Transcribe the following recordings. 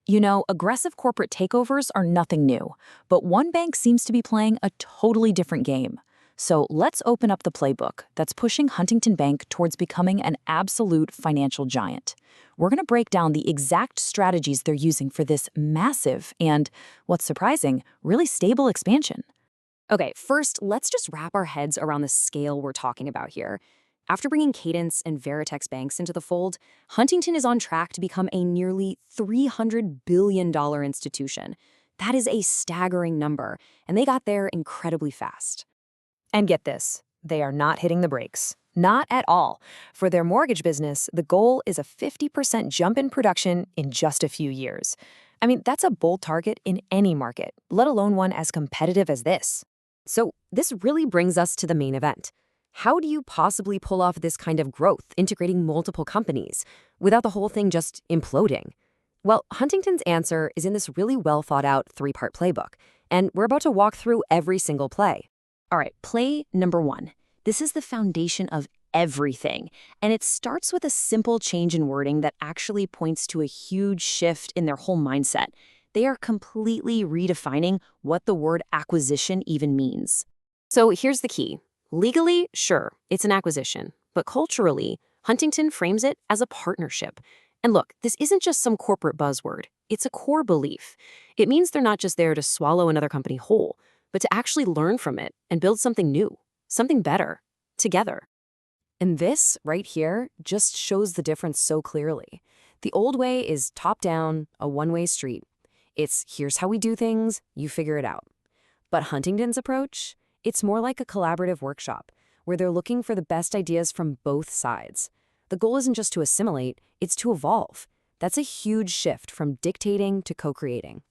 You know, aggressive corporate takeovers are nothing new, but one bank seems to be playing a totally different game. So let's open up the playbook that's pushing Huntington Bank towards becoming an absolute financial giant. We're going to break down the exact strategies they're using for this massive and, what's surprising, really stable expansion. Okay, first, let's just wrap our heads around the scale we're talking about here. After bringing Cadence and Veritex banks into the fold, Huntington is on track to become a nearly $300 billion institution. That is a staggering number, and they got there incredibly fast. And get this, they are not hitting the brakes. Not at all. For their mortgage business, the goal is a 50% jump in production in just a few years. I mean, that's a bold target in any market, let alone one as competitive as this. So this really brings us to the main event. How do you possibly pull off this kind of growth, integrating multiple companies, without the whole thing just imploding? Well, Huntington's answer is in this really well thought out three-part playbook, and we're about to walk through every single play. All right, play number one. This is the foundation of everything, and it starts with a simple change in wording that actually points to a huge shift in their whole mindset. They are completely redefining what the word acquisition even means. So here's the key. Legally, sure, it's an acquisition, but culturally, Huntington frames it as a partnership. And look, this isn't just some corporate buzzword. It's a core belief. It means they're not just there to swallow another company whole, but to actually learn from it and build something new, something better, together. And this, right here, just shows the difference so clearly. The old way is top-down, a one-way street. It's here's how we do things, you figure it out. But Huntington's approach? It's more like a collaborative workshop, where they're looking for the best ideas from both sides. The goal isn't just to assimilate, it's to evolve. That's a huge shift from dictating to co-creating.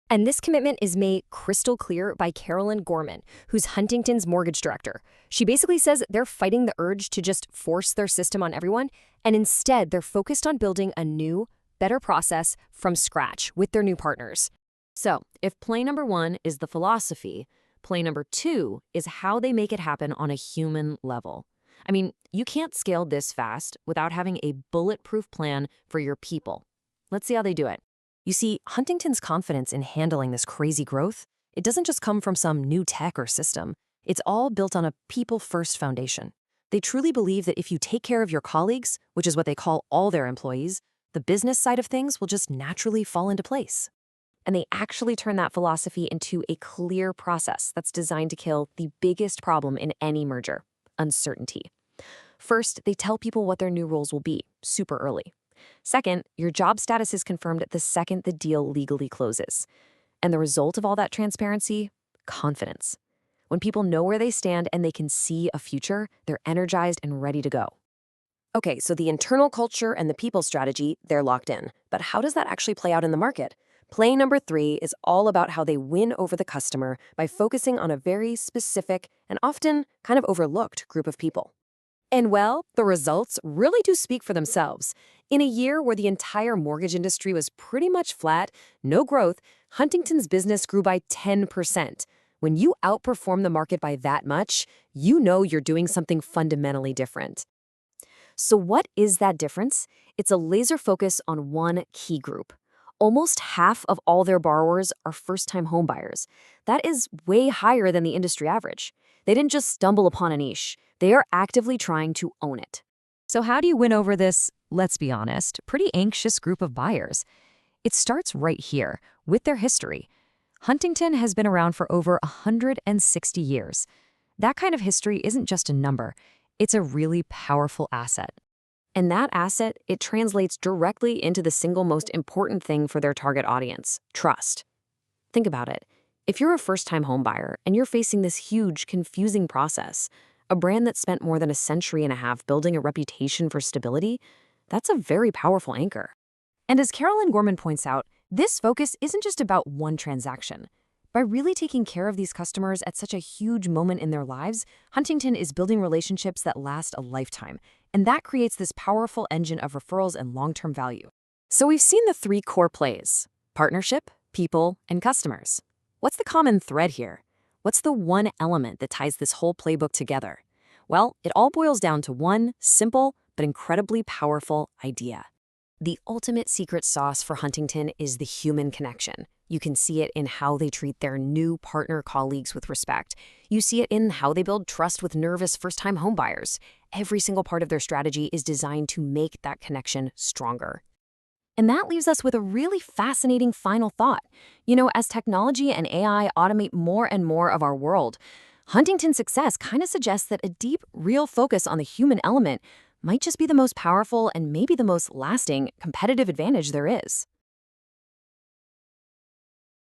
And this commitment is made crystal clear by Carolyn Gorman, who's Huntington's mortgage director. She basically says they're fighting the urge to just force their system on everyone, and instead they're focused on building a new, better process from scratch with their new partners. So, if play number one is the philosophy, play number two is how they make it happen on a human level. I mean, you can't scale this fast without having a bulletproof plan for your people. Let's see how they do it. You see, Huntington's confidence in handling this crazy growth, it doesn't just come from some new tech or system. It's all built on a people-first foundation. They truly believe that if you take care of your colleagues, which is what they call all their employees, the business side of things will just naturally fall into place. And they actually turn that philosophy into a clear process that's designed to kill the biggest problem in any merger: uncertainty. First, they tell people what their new roles will be, super early. Second, your job status is confirmed the second the deal legally closes. And the result of all that transparency? Confidence. When people know where they stand and they can see a future, they're energized and ready to go. Okay, so the internal culture and the people strategy, they're locked in. But how does that actually play out in the market? Play number three is all about how they win over the customer by focusing on a very specific and often kind of overlooked group of people. And well, the results really do speak for themselves. In a year where the entire mortgage industry was pretty much flat, no growth, Huntington's business grew by 10%. When you outperform the market by that much, you know you're doing something fundamentally different. So what is that difference? It's a laser focus on one key group. Almost half of all their borrowers are first-time homebuyers. That is way higher than the industry average. They didn't just stumble upon a niche. They are actively trying to own it. So how do you win over this, let's be honest, pretty anxious group of buyers? It starts right here, with their history. Huntington has been around for over 160 years. That kind of history isn't just a number. It's a really powerful asset. And that asset, it translates directly into the single most important thing for their target audience: trust. Think about it. If you're a first-time homebuyer and you're facing this huge, confusing process, a brand that spent more than a century and a half building a reputation for stability, that's a very powerful anchor. And as Carolyn Gorman points out, this focus isn't just about one transaction. By really taking care of these customers at such a huge moment in their lives, Huntington is building relationships that last a lifetime, and that creates this powerful engine of referrals and long-term value. So we've seen the three core plays: partnership, people, and customers. What's the common thread here? What's the one element that ties this whole playbook together? Well, it all boils down to one simple but incredibly powerful idea. The ultimate secret sauce for Huntington is the human connection. You can see it in how they treat their new partner colleagues with respect. You see it in how they build trust with nervous first-time homebuyers. Every single part of their strategy is designed to make that connection stronger. And that leaves us with a really fascinating final thought. As technology and AI automate more and more of our world, Huntington's success kind of suggests that a deep, real focus on the human element might just be the most powerful and maybe the most lasting competitive advantage there is.